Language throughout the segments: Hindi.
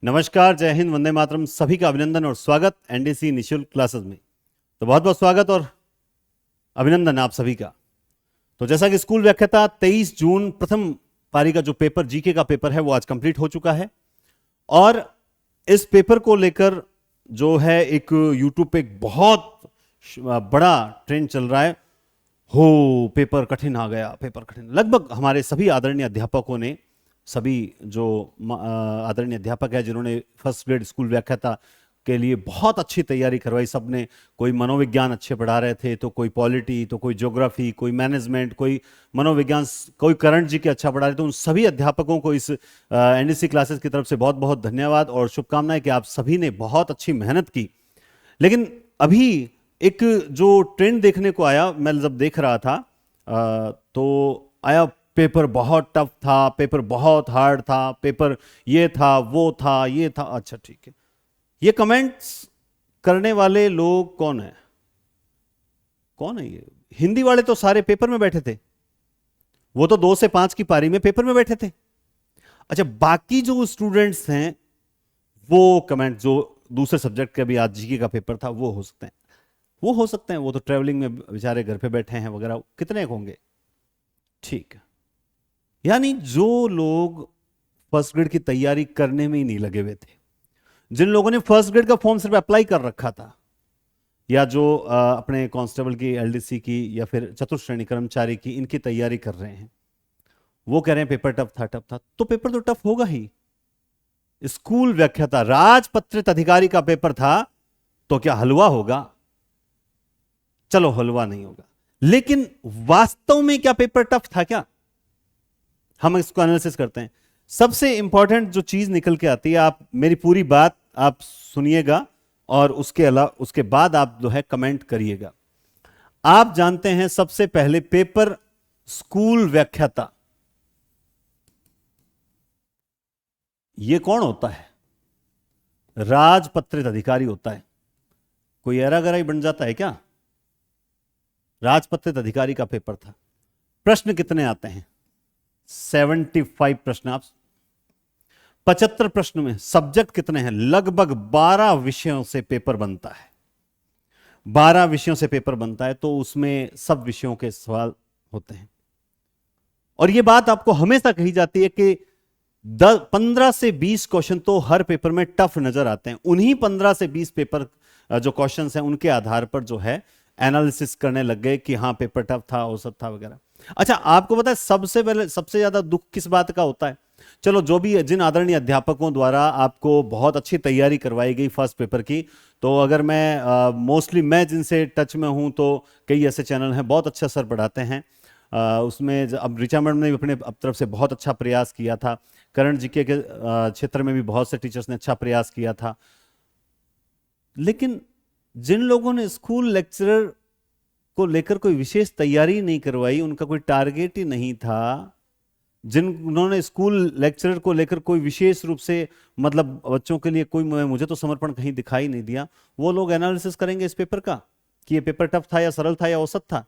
नमस्कार, जय हिंद, वंदे मातरम। सभी का अभिनंदन और स्वागत एनडीसी निशुल्क क्लासेस में। तो बहुत बहुत स्वागत और अभिनंदन आप सभी का। तो जैसा कि स्कूल व्याख्याता 23 जून प्रथम पारी का जो पेपर जीके का पेपर है वो आज कंप्लीट हो चुका है और इस पेपर को लेकर जो है एक यूट्यूब पे एक बहुत बड़ा ट्रेंड चल रहा है। हो पेपर कठिन आ गया, पेपर कठिन। लगभग हमारे सभी आदरणीय अध्यापकों ने, सभी जो आदरणीय अध्यापक है जिन्होंने फर्स्ट ग्रेड स्कूल व्याख्याता के लिए बहुत अच्छी तैयारी करवाई, सबने, कोई मनोविज्ञान अच्छे पढ़ा रहे थे तो कोई पॉलिटी, तो कोई ज्योग्राफी, कोई मैनेजमेंट, कोई मनोविज्ञान, कोई करंट जी के अच्छा पढ़ा रहे थे। उन सभी अध्यापकों को इस एनडीसी क्लासेस की तरफ से बहुत बहुत धन्यवाद और शुभकामनाएं कि आप सभी ने बहुत अच्छी मेहनत की। लेकिन अभी एक जो ट्रेंड देखने को आया, मैं जब देख रहा था तो आया पेपर बहुत टफ था, पेपर बहुत हार्ड था, पेपर ये था, वो था, ये था। अच्छा ठीक है, ये कमेंट्स करने वाले लोग कौन है? कौन है ये? हिंदी वाले तो सारे पेपर में बैठे थे, वो तो 2 से 5 की पारी में पेपर में बैठे थे। अच्छा, बाकी जो स्टूडेंट्स हैं वो कमेंट, जो दूसरे सब्जेक्ट के, भी आज जीके का पेपर था, वो हो सकते हैं, वो तो ट्रेवलिंग में बेचारे घर पे बैठे हैं वगैरह, कितने होंगे। ठीक है, यानी जो लोग फर्स्ट ग्रेड की तैयारी करने में ही नहीं लगे हुए थे, जिन लोगों ने फर्स्ट ग्रेड का फॉर्म सिर्फ अप्लाई कर रखा था, या जो अपने कांस्टेबल की, एलडीसी की, या फिर चतुर्थ श्रेणी कर्मचारी की, इनकी तैयारी कर रहे हैं, वो कह रहे हैं पेपर टफ था। तो पेपर तो टफ होगा ही। स्कूल व्याख्याता राजपत्रित अधिकारी का पेपर था, तो क्या हलवा होगा? चलो हलवा नहीं होगा, लेकिन वास्तव में क्या पेपर टफ था क्या? हम इसको एनालिसिस करते हैं। सबसे इंपॉर्टेंट जो चीज निकल के आती है, आप मेरी पूरी बात आप सुनिएगा और उसके बाद आप जो है कमेंट करिएगा। आप जानते हैं सबसे पहले पेपर स्कूल व्याख्याता ये कौन होता है? राजपत्रित अधिकारी होता है। कोई एरा गरा ही बन जाता है क्या? राजपत्रित अधिकारी का पेपर था। प्रश्न कितने आते हैं? 75 प्रश्न। आप 75 प्रश्न में सब्जेक्ट कितने हैं? लगभग 12 विषयों से पेपर बनता है। 12 विषयों से पेपर बनता है, तो उसमें सब विषयों के सवाल होते हैं। और यह बात आपको हमेशा कही जाती है कि 15 से 20 क्वेश्चन तो हर पेपर में टफ नजर आते हैं। उन्हीं 15 से 20 पेपर जो क्वेश्चंस हैं उनके आधार पर जो है एनालिसिस करने लग गए कि हाँ पेपर टफ था, औसत था वगैरह। अच्छा, आपको पता है सबसे ज्यादा दुख किस बात का होता है? चलो, जो भी जिन आदरणीय अध्यापकों द्वारा आपको बहुत अच्छी तैयारी करवाई गई फर्स्ट पेपर की, तो अगर मैं मोस्टली मैं जिनसे टच में हूं, तो कई ऐसे चैनल हैं बहुत अच्छा सर पढ़ाते हैं। उसमें अब ऋचा मैडम ने भी अपने तरफ से बहुत अच्छा प्रयास किया था। करंट जीके के क्षेत्र में भी बहुत से टीचर्स ने अच्छा प्रयास किया था। लेकिन जिन लोगों ने स्कूल लेक्चरर को लेकर कोई विशेष तैयारी नहीं करवाई, उनका कोई टारगेट ही नहीं था, जिन्होंने स्कूल लेक्चरर को लेकर कोई विशेष रूप से, मतलब बच्चों के लिए कोई, मुझे तो समर्पण कहीं दिखाई नहीं दिया, वो लोग एनालिसिस करेंगे इस पेपर का कि ये पेपर टफ था या सरल था या औसत था?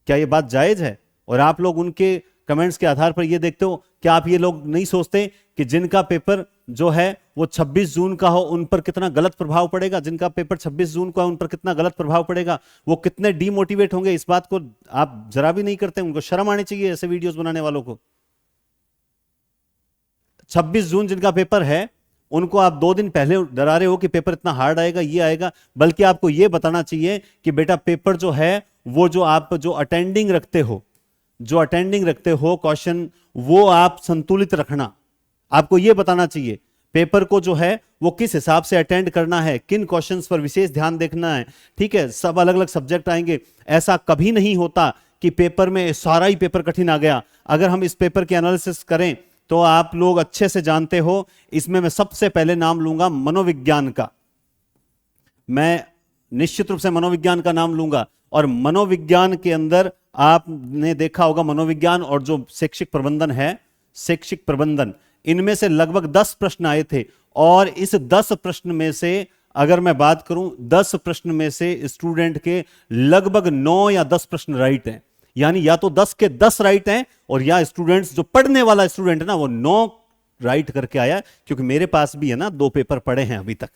क्या ये बात जायज है? और आप लोग उनके कमेंट्स के आधार पर ये देखते हो, क्या आप ये लोग नहीं सोचते कि जिनका पेपर जो है वो 26 जून का हो, उन पर कितना गलत प्रभाव पड़ेगा? जिनका पेपर 26 जून का है, उन पर कितना गलत प्रभाव पड़ेगा? वो कितने डीमोटिवेट होंगे? इस बात को आप जरा भी नहीं करते। उनको शर्म आनी चाहिए ऐसे वीडियोस बनाने वालों को। 26 जून जिनका पेपर है, उनको आप 2 दिन पहले डरा रहे हो कि पेपर इतना हार्ड आएगा, ये आएगा। बल्कि आपको ये बताना चाहिए कि बेटा पेपर जो है, वो जो आप जो अटेंडिंग रखते हो क्वेश्चन, वो आप संतुलित रखना। आपको यह बताना चाहिए पेपर को जो है वो किस हिसाब से अटेंड करना है, किन क्वेश्चंस पर विशेष ध्यान देखना है। ठीक है, सब अलग अलग सब्जेक्ट आएंगे। ऐसा कभी नहीं होता कि पेपर में सारा ही पेपर कठिन आ गया। अगर हम इस पेपर की एनालिसिस करें तो आप लोग अच्छे से जानते हो, इसमें मैं सबसे पहले नाम लूंगा मनोविज्ञान का। मैं निश्चित रूप से मनोविज्ञान का नाम लूंगा। और मनोविज्ञान के अंदर आपने देखा होगा, मनोविज्ञान और जो शैक्षिक प्रबंधन है, शैक्षिक प्रबंधन, इनमें से लगभग 10 प्रश्न आए थे। और इस 10 प्रश्न में से अगर मैं बात करूं, 10 प्रश्न में से स्टूडेंट के लगभग 9 या 10 प्रश्न राइट हैं। यानी या तो 10 के 10 राइट हैं, और या स्टूडेंट्स, जो पढ़ने वाला स्टूडेंट है ना, वो 9 राइट करके आया, क्योंकि मेरे पास भी है ना 2 पेपर पड़े हैं अभी तक,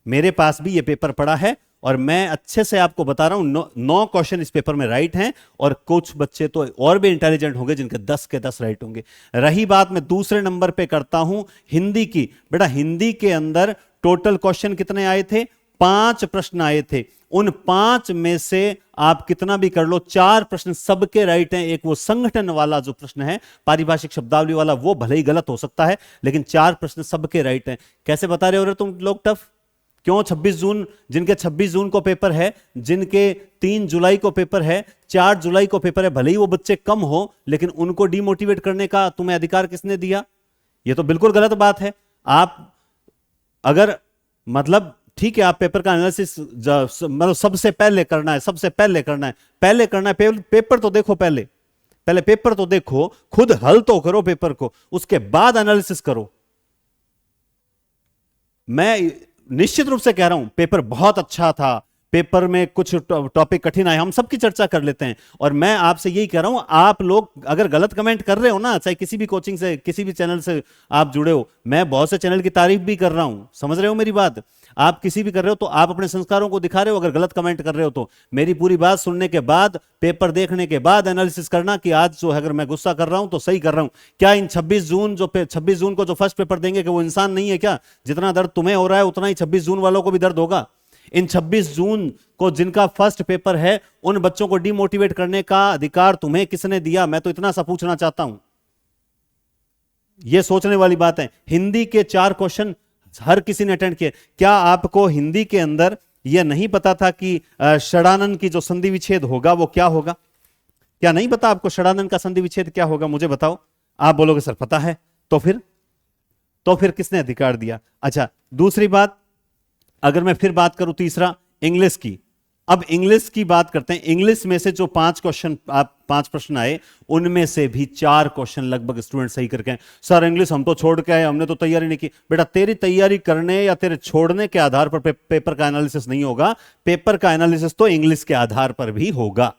मेरे पास भी ये पेपर पड़ा है और मैं अच्छे से आपको बता रहा हूं 9 क्वेश्चन इस पेपर में राइट हैं और कुछ बच्चे तो और भी इंटेलिजेंट होंगे जिनके 10 के 10 राइट होंगे। रही बात, मैं दूसरे नंबर पे करता हूं हिंदी की। बेटा हिंदी के अंदर टोटल क्वेश्चन कितने आए थे? 5 प्रश्न आए थे। उन 5 में से आप कितना भी कर लो, 4 प्रश्न सबके राइट हैं। एक वो संगठन वाला जो प्रश्न है, पारिभाषिक शब्दावली वाला, वो भले ही गलत हो सकता है, लेकिन 4 प्रश्न सबके राइट हैं। कैसे बता रहे हो रे तुम लोग टफ? क्यों? 26 जून, जिनके 26 जून को पेपर है, जिनके 3 जुलाई को पेपर है, 4 जुलाई को पेपर है, भले ही वो बच्चे कम हो, लेकिन उनको डिमोटिवेट करने का तुम्हें अधिकार किसने दिया? ये तो बिल्कुल गलत बात है। आप अगर मतलब ठीक है, आप पेपर का एनालिसिस मतलब सबसे पहले करना है, सबसे पहले करना है, पहले करना है, पेपर तो देखो, पहले पेपर तो देखो, खुद हल तो करो पेपर को, उसके बाद एनालिसिस करो। मैं निश्चित रूप से कह रहा हूं पेपर बहुत अच्छा था, पेपर में कुछ टॉपिक कठिन आए, हम सबकी चर्चा कर लेते हैं। और मैं आपसे यही कह रहा हूं, आप लोग अगर गलत कमेंट कर रहे हो ना, चाहे किसी भी कोचिंग से, किसी भी चैनल से आप जुड़े हो, मैं बहुत से चैनल की तारीफ भी कर रहा हूं, समझ रहे हो मेरी बात? आप किसी भी कर रहे हो तो आप अपने संस्कारों को दिखा रहे हो। अगर गलत कमेंट कर रहे हो तो मेरी पूरी बात सुनने के बाद, पेपर देखने के बाद एनालिसिस करना कि आज जो है, अगर मैं गुस्सा कर रहा हूं तो सही कर रहा हूं। क्या इन 26 जून को जो फर्स्ट पेपर देंगे, कि वो इंसान नहीं है क्या? जितना दर्द तुम्हें हो रहा है उतना ही 26 जून वालों को भी दर्द होगा। इन 26 जून को जिनका फर्स्ट पेपर है, उन बच्चों को डिमोटिवेट करने का अधिकार तुम्हें किसने दिया? मैं तो इतना सा पूछना चाहता हूं। यह सोचने वाली बात है। हिंदी के 4 क्वेश्चन हर किसी ने अटेंड किए। क्या आपको हिंदी के अंदर यह नहीं पता था कि षडानन की जो संधि विच्छेद होगा वो क्या होगा? क्या नहीं पता आपको षडानन का संधि विच्छेद क्या होगा? मुझे बताओ। आप बोलोगे सर पता है। तो फिर किसने अधिकार दिया? अच्छा, दूसरी बात, अगर मैं फिर बात करूं तीसरा, इंग्लिश की। अब इंग्लिश की बात करते हैं। इंग्लिश में से जो 5 प्रश्न आए, उनमें से भी 4 क्वेश्चन लगभग स्टूडेंट सही करके आए। सर इंग्लिश हम तो छोड़ के आए, हमने तो तैयारी नहीं की। बेटा तेरी तैयारी करने या तेरे छोड़ने के आधार पर पेपर का एनालिसिस नहीं होगा। पेपर का एनालिसिस तो इंग्लिश के आधार पर भी होगा।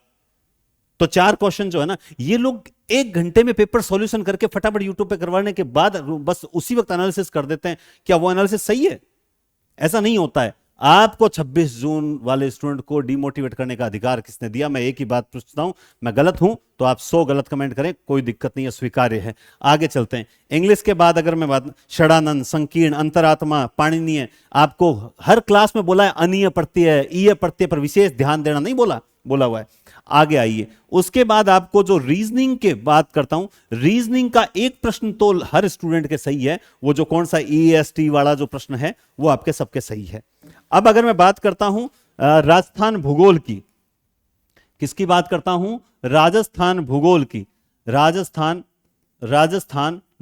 तो 4 क्वेश्चन जो है ना, ये लोग 1 घंटे में पेपर सॉल्यूशन करके फटाफट यूट्यूब पे करवाने के बाद बस उसी वक्त एनालिसिस कर देते हैं। क्या वो एनालिसिस सही है? ऐसा नहीं होता है। आपको 26 जून वाले स्टूडेंट को डिमोटिवेट करने का अधिकार किसने दिया? मैं एक ही बात पूछता हूं, मैं गलत हूं तो आप 100 गलत कमेंट करें, कोई दिक्कत नहीं है, स्वीकार्य है। आगे चलते हैं। इंग्लिश के बाद अगर मैं बात, षडानन, संकीर्ण, अंतरात्मा, पाणिनीय, आपको हर क्लास में बोला है अनीय प्रत्यय, ईय प्रत्यय पर विशेष ध्यान देना, नहीं बोला हुआ है। आगे आइए, उसके बाद आपको जो रीजनिंग के बात करता हूं, रीजनिंग का एक प्रश्न तो हर स्टूडेंट के सही है। वो जो कौन सा EST वाला जो प्रश्न है, वो आपके सबके सही है। अब अगर मैं बात करता हूं राजस्थान भूगोल की, किसकी बात करता हूं? राजस्थान भूगोल की। राजस्थान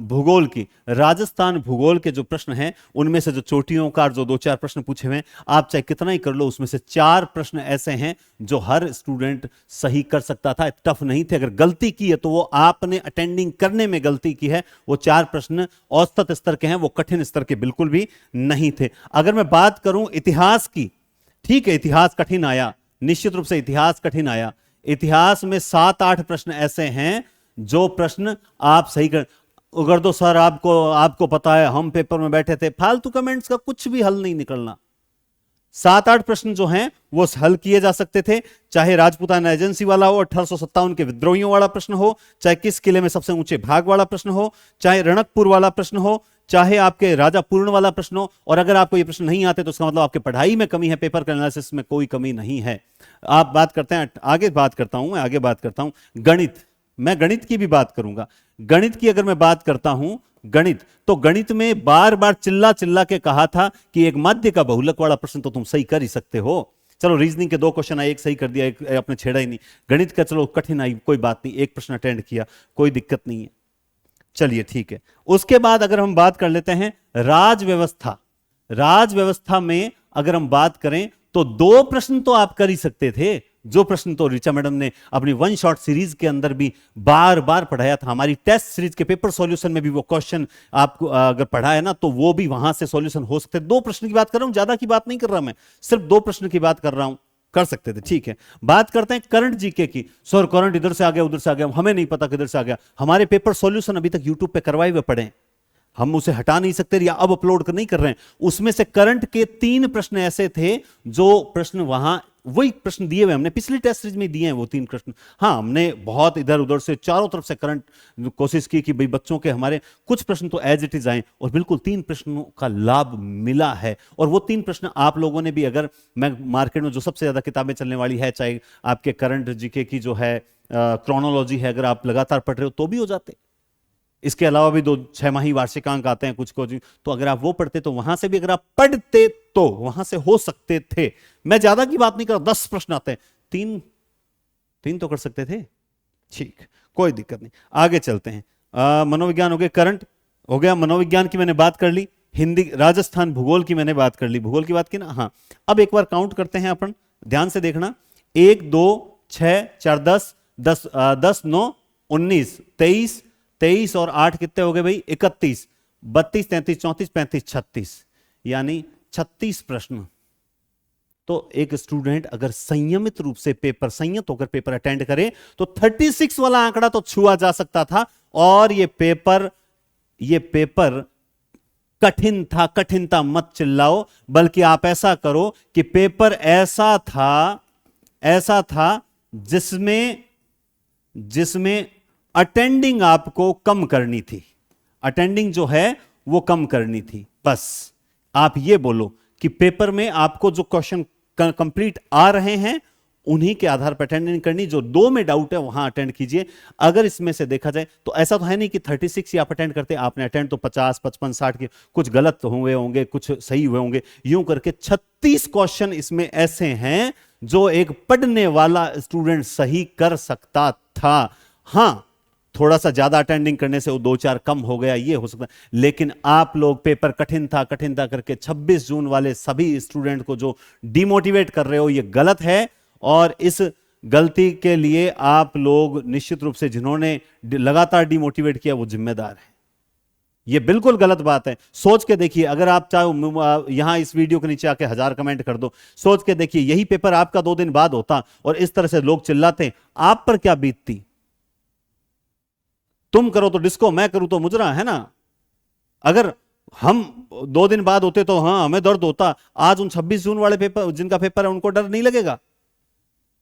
भूगोल की। राजस्थान भूगोल के जो प्रश्न हैं, उनमें से जो चोटियों का जो 2-4 प्रश्न पूछे हुए हैं, आप चाहे कितना ही कर लो, उसमें से 4 प्रश्न ऐसे हैं जो हर स्टूडेंट सही कर सकता था, टफ नहीं थे। अगर गलती की है तो वो आपने अटेंडिंग करने में गलती की है। वो 4 प्रश्न औसत स्तर के हैं, वो कठिन स्तर के बिल्कुल भी नहीं थे। अगर मैं बात करूं इतिहास की, ठीक है, इतिहास कठिन आया, निश्चित रूप से इतिहास कठिन आया। इतिहास में 7-8 प्रश्न ऐसे हैं जो प्रश्न आप सही कर, अगर तो सर आपको पता है, हम पेपर में बैठे थे, फालतू कमेंट्स का कुछ भी हल नहीं निकलना। 7-8 प्रश्न जो हैं वो हल किए जा सकते थे, चाहे राजपूताना एजेंसी वाला हो, 1857 के विद्रोहियों वाला प्रश्न हो, चाहे किस किले में सबसे ऊंचे भाग वाला प्रश्न हो, चाहे रणकपुर वाला प्रश्न हो, चाहे आपके राजा पूर्ण वाला प्रश्न हो। और अगर आपको ये प्रश्न नहीं आते तो इसका मतलब आपके पढ़ाई में कमी है, पेपर के एनालिसिस में कोई कमी नहीं है। आप बात करते हैं, आगे बात करता हूं गणित। मैं गणित की भी बात करूंगा। गणित की अगर मैं बात करता हूं, तो गणित में बार बार चिल्ला के कहा था कि एक माध्य का बहुलक वाला प्रश्न तो तुम सही कर ही सकते हो। चलो रीजनिंग के 2 क्वेश्चन आए, एक सही कर दिया, एक आपने छेड़ा ही नहीं। गणित का चलो कठिन आई, कोई बात नहीं, एक प्रश्न अटेंड किया, कोई दिक्कत नहीं है, चलिए ठीक है। उसके बाद अगर हम बात कर लेते हैं राजव्यवस्था में अगर हम बात करें तो 2 प्रश्न तो आप कर ही सकते थे। जो प्रश्न तो ऋचा मैडम ने अपनी 1 शॉट सीरीज के अंदर भी बार बार पढ़ाया था। हमारी टेस्ट सीरीज के पेपर सॉल्यूशन में भी वो क्वेश्चन आपको अगर पढ़ा है ना, तो वो भी वहां से सॉल्यूशन हो सकते। 2 प्रश्न की बात कर रहा हूं, ज्यादा की बात नहीं कर रहा, मैं सिर्फ 2 प्रश्न की बात कर रहा हूं, कर सकते थे, ठीक है। बात करते हैं करंट जीके की। सर करंट इधर से आ गया, उधर से आ गया, हमें नहीं पता किधर से आ गया। हमारे पेपर सॉल्यूशन अभी तक यूट्यूब पे करवाए हुए पड़े हैं, हम उसे हटा नहीं सकते या अब अपलोड नहीं कर रहे हैं। उसमें से करंट के 3 प्रश्न ऐसे थे जो प्रश्न वहां वही प्रश्न दिए हुए हमने पिछले टेस्ट सीरीज में दिए हैं वो 3 प्रश्न। हाँ, हमने बहुत इधर उधर से चारों तरफ से करंट कोशिश की कि भाई बच्चों के हमारे कुछ प्रश्न तो एज इट इज आए, और बिल्कुल 3 प्रश्नों का लाभ मिला है। और वो 3 प्रश्न आप लोगों ने भी, अगर मैं मार्केट में जो सबसे ज्यादा किताबें चलने वाली है, चाहे आपके करंट जीके की जो है क्रोनोलॉजी है, अगर आप लगातार पढ़ रहे हो तो भी हो जाते। इसके अलावा भी 2 6 वार्षिकांक आते हैं कुछ, तो अगर आप वो पढ़ते तो वहां से भी अगर आप पढ़ते तो वहां से हो सकते थे। मैं ज्यादा की बात नहीं कर रहा, 10 प्रश्न आते हैं, 3 तो कर सकते थे। ठीक, कोई दिक्कत नहीं, आगे चलते हैं। मनोविज्ञान हो गया, करंट हो गया, मनोविज्ञान की मैंने बात कर ली, हिंदी, राजस्थान भूगोल की मैंने बात कर ली, भूगोल की बात की ना। हाँ, अब एक बार काउंट करते हैं अपन, ध्यान से देखना। 1 2 6 4 10 10 10 9 19 23 23 और 8 कितने हो गए भाई? 31 32 33 34 35 36, यानी 36 प्रश्न। तो एक स्टूडेंट अगर संयमित रूप से पेपर, संयत होकर पेपर अटेंड करे तो 36 वाला आंकड़ा तो छुआ जा सकता था। और ये पेपर कठिन था, कठिनता मत चिल्लाओ, बल्कि आप ऐसा करो कि पेपर ऐसा था जिसमें अटेंडिंग आपको कम करनी थी, अटेंडिंग जो है वो कम करनी थी। बस आप ये बोलो कि पेपर में आपको जो क्वेश्चन कंप्लीट आ रहे हैं उन्हीं के आधार पर अटेंड नहीं करनी, जो 2 में डाउट है वहां अटेंड कीजिए। अगर इसमें से देखा जाए तो ऐसा तो है नहीं कि 36 ही आप अटेंड करते, आपने अटेंड तो 50 55 60 के, कुछ गलत हुए होंगे, कुछ सही हुए होंगे, यूं करके 36 क्वेश्चन इसमें ऐसे हैं जो एक पढ़ने वाला स्टूडेंट सही कर सकता था। हां, थोड़ा सा ज्यादा अटेंडिंग करने से वो 2 4 कम हो गया, ये हो सकता है, लेकिन आप लोग पेपर कठिन था करके 26 जून वाले सभी स्टूडेंट को जो डिमोटिवेट कर रहे हो, ये गलत है। और इस गलती के लिए आप लोग निश्चित रूप से, जिन्होंने लगातार डिमोटिवेट किया, वो जिम्मेदार है। ये बिल्कुल गलत बात है। सोच के देखिए, अगर आप चाहो यहां इस वीडियो के नीचे आके 1000 कमेंट कर दो, सोच के देखिए यही पेपर आपका 2 दिन बाद होता और इस तरह से लोग चिल्लाते, आप पर क्या बीतती? तुम करो तो डिस्को, मैं करूं तो मुजरा, है ना। अगर हम 2 दिन बाद होते तो हाँ हमें दर्द होता। आज उन 26 जून वाले पेपर, जिनका पेपर है, उनको डर नहीं लगेगा?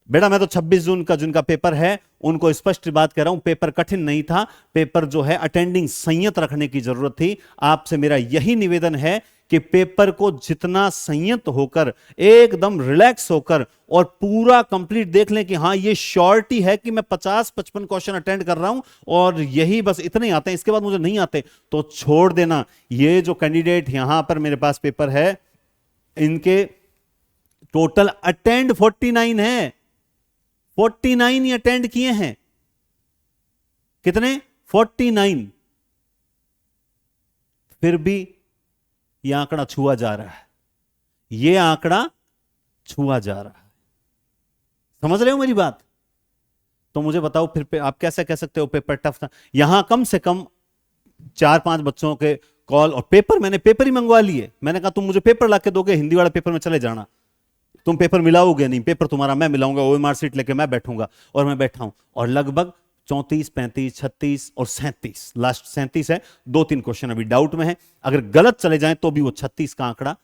बेटा, मैं तो 26 जून का जिनका पेपर है उनको स्पष्ट बात कह रहा हूं, पेपर कठिन नहीं था, पेपर जो है अटेंडिंग संयत रखने की जरूरत थी। आपसे मेरा यही निवेदन है कि पेपर को जितना संयत होकर, एकदम रिलैक्स होकर और पूरा कंप्लीट देख लें कि हाँ ये श्योरिटी है कि मैं 50-55 क्वेश्चन अटेंड कर रहा हूं और यही बस इतने आते हैं, इसके बाद मुझे नहीं आते, तो छोड़ देना। ये जो कैंडिडेट यहां पर मेरे पास पेपर है, इनके टोटल अटेंड 49 है, 49 ही अटेंड किए हैं। कितने? 49। फिर भी यह आंकड़ा छुआ जा रहा है, यह आंकड़ा छुआ जा रहा है। समझ रहे हो मेरी बात? तो मुझे बताओ फिर आप कैसे कह सकते हो पेपर टफ था? यहां कम से कम 4-5 बच्चों के कॉल, और मैंने पेपर ही मंगवा लिए। मैंने कहा तुम मुझे पेपर लाके दोगे, हिंदी वाला पेपर में चले जाना, तुम पेपर मिलाओगे नहीं, पेपर तुम्हारा मैं मिलाऊंगा, ओएमआर सीट लेके मैं बैठूंगा। और मैं बैठा हूं, और लगभग 34 35 36 और 37, लास्ट 37 है। 2-3 क्वेश्चन अभी डाउट में है, अगर गलत चले जाएं तो भी वो 36 का आंकड़ा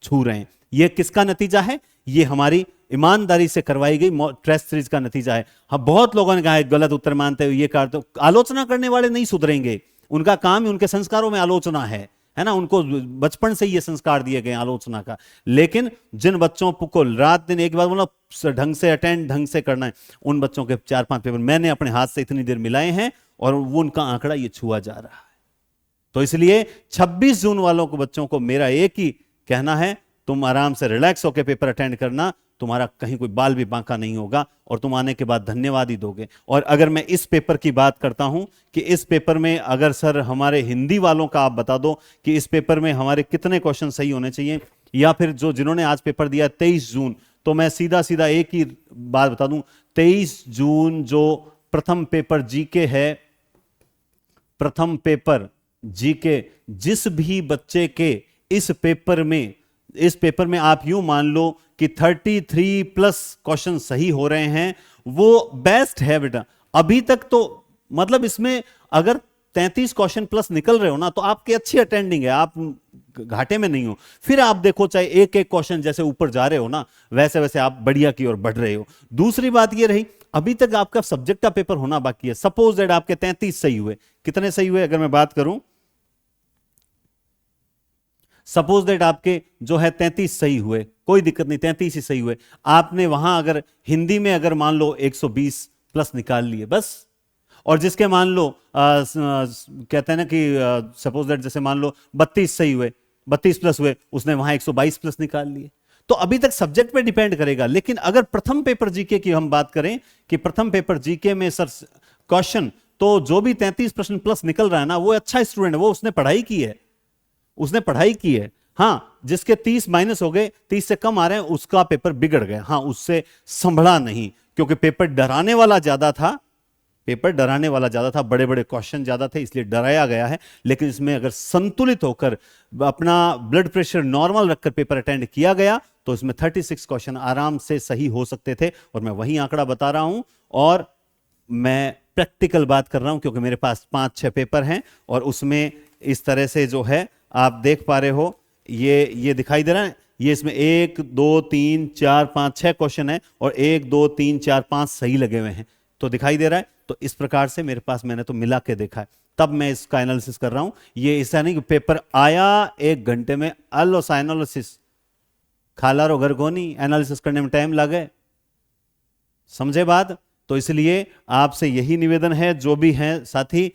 छू रहे हैं। ये किसका नतीजा है? ये हमारी ईमानदारी से करवाई गई टेस्ट सीरीज का नतीजा है। हाँ, बहुत लोगों ने कहा है गलत उत्तर मानते हुए ये करते हो। आलोचना करने वाले नहीं सुधरेंगे, उनका काम ही उनके संस्कारों में आलोचना है ना, उनको बचपन से ये संस्कार दिए गए आलोचना का। लेकिन जिन बच्चों को रात दिन एक बार बोला ढंग से अटेंड, ढंग से करना है, उन बच्चों के 4-5 पेपर मैंने अपने हाथ से इतनी देर मिलाए हैं और वो उनका आंकड़ा ये छुआ जा रहा है। तो इसलिए 26 जून वालों को, बच्चों को मेरा एक ही कहना है, तुम आराम से रिलैक्स होकर पेपर अटेंड करना, तुम्हारा कहीं कोई बाल भी बांका नहीं होगा और तुम आने के बाद धन्यवाद ही दोगे। और अगर मैं इस पेपर की बात करता हूं कि इस पेपर में अगर सर हमारे हिंदी वालों का आप बता दो कि इस पेपर में हमारे कितने क्वेश्चन सही होने चाहिए, या फिर जिन्होंने आज पेपर दिया 23 जून, तो मैं सीधा सीधा एक ही बात बता दूं, 23 जून जो प्रथम पेपर जीके है, प्रथम पेपर जीके, जिस भी बच्चे के इस पेपर में आप यूं मान लो कि 33+ क्वेश्चन सही हो रहे हैं, वो बेस्ट है बेटा। अभी तक तो मतलब इसमें अगर 33 क्वेश्चन प्लस निकल रहे हो ना, तो आपकी अच्छी अटेंडिंग है, आप घाटे में नहीं हो। फिर आप देखो चाहे एक एक क्वेश्चन जैसे ऊपर जा रहे हो ना, वैसे वैसे आप बढ़िया की ओर बढ़ रहे हो। दूसरी बात ये रही, अभी तक आपका सब्जेक्ट का पेपर होना बाकी है। सपोज दैट आपके 33 सही हुए, कितने सही हुए अगर मैं बात करूं, सपोज दैट आपके जो है 33 सही हुए, कोई दिक्कत नहीं, 33 ही सही हुए। आपने वहां अगर हिंदी में अगर मान लो 120 प्लस निकाल लिए बस, और जिसके मान लो कहते हैं ना कि सपोज दैट जैसे मान लो 32 सही हुए, 32 प्लस हुए, उसने वहां 122 प्लस निकाल लिए। तो अभी तक सब्जेक्ट पे डिपेंड करेगा। लेकिन अगर प्रथम पेपर जीके की हम बात करें कि प्रथम पेपर जीके में सर क्वेश्चन, तो जो भी 33 प्रश्न प्लस निकल रहा है ना, वो अच्छा स्टूडेंट है, वो उसने पढ़ाई की है, उसने पढ़ाई की है। हां, जिसके 30 माइनस हो गए, 30 से कम आ रहे हैं, उसका पेपर बिगड़ गया। हां, उससे संभला नहीं, क्योंकि पेपर डराने वाला ज्यादा था, पेपर डराने वाला ज्यादा था, बड़े बड़े क्वेश्चन ज्यादा थे, इसलिए डराया गया है। लेकिन इसमें अगर संतुलित होकर अपना ब्लड प्रेशर नॉर्मल रखकर पेपर अटेंड किया गया, तो इसमें 36 क्वेश्चन आराम से सही हो सकते थे। और मैं वही आंकड़ा बता रहा हूं, और मैं प्रैक्टिकल बात कर रहा हूं, क्योंकि मेरे पास 5-6 पेपर हैं, और उसमें इस तरह से जो है आप देख पा रहे हो, ये दिखाई दे रहा है, ये इसमें 1 2 3 4 5 6 क्वेश्चन है, और 1 2 3 4 5 सही लगे हुए हैं, तो दिखाई दे रहा है। तो इस प्रकार से मेरे पास, मैंने तो मिला के देखा है, तब मैं इसका एनालिसिस कर रहा हूं। ये ऐसा नहीं कि पेपर आया 1 घंटे में अलो साइनोलिसिस खालारो घर को नहीं, एनालिसिस करने में टाइम लगे, समझे बात। तो इसलिए आपसे यही निवेदन है, जो भी हैं साथी,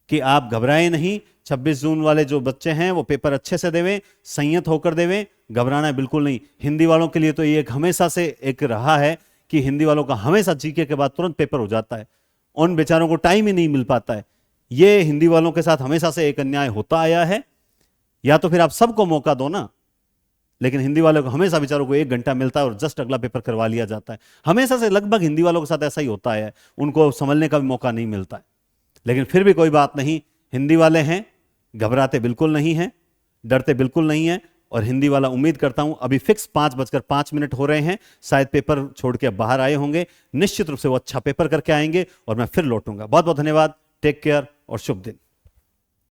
कि आप घबराएं नहीं। 26 जून वाले जो बच्चे हैं वो पेपर अच्छे से देवें, संयत होकर देवें, घबराना है बिल्कुल नहीं। हिंदी वालों के लिए तो ये एक हमेशा से एक रहा है कि हिंदी वालों का हमेशा जीके के बाद तुरंत पेपर हो जाता है, उन बेचारों को टाइम ही नहीं मिल पाता है। ये हिंदी वालों के साथ हमेशा से एक अन्याय होता आया है। या तो फिर आप सबको मौका दो ना, लेकिन हिंदी वालों को हमेशा बेचारों को 1 घंटा मिलता है और जस्ट अगला पेपर करवा लिया जाता है। हमेशा से लगभग हिंदी वालों के साथ ऐसा ही होता है, उनको संभलने का भी मौका नहीं मिलता है। लेकिन फिर भी कोई बात नहीं, हिंदी वाले हैं, घबराते बिल्कुल नहीं हैं, डरते बिल्कुल नहीं हैं। और हिंदी वाला उम्मीद करता हूं, अभी फिक्स 5:05 हो रहे हैं, शायद पेपर छोड़ के बाहर आए होंगे, निश्चित रूप से वो अच्छा पेपर करके आएंगे और मैं फिर लौटूंगा। बहुत बहुत धन्यवाद, टेक केयर और शुभ दिन।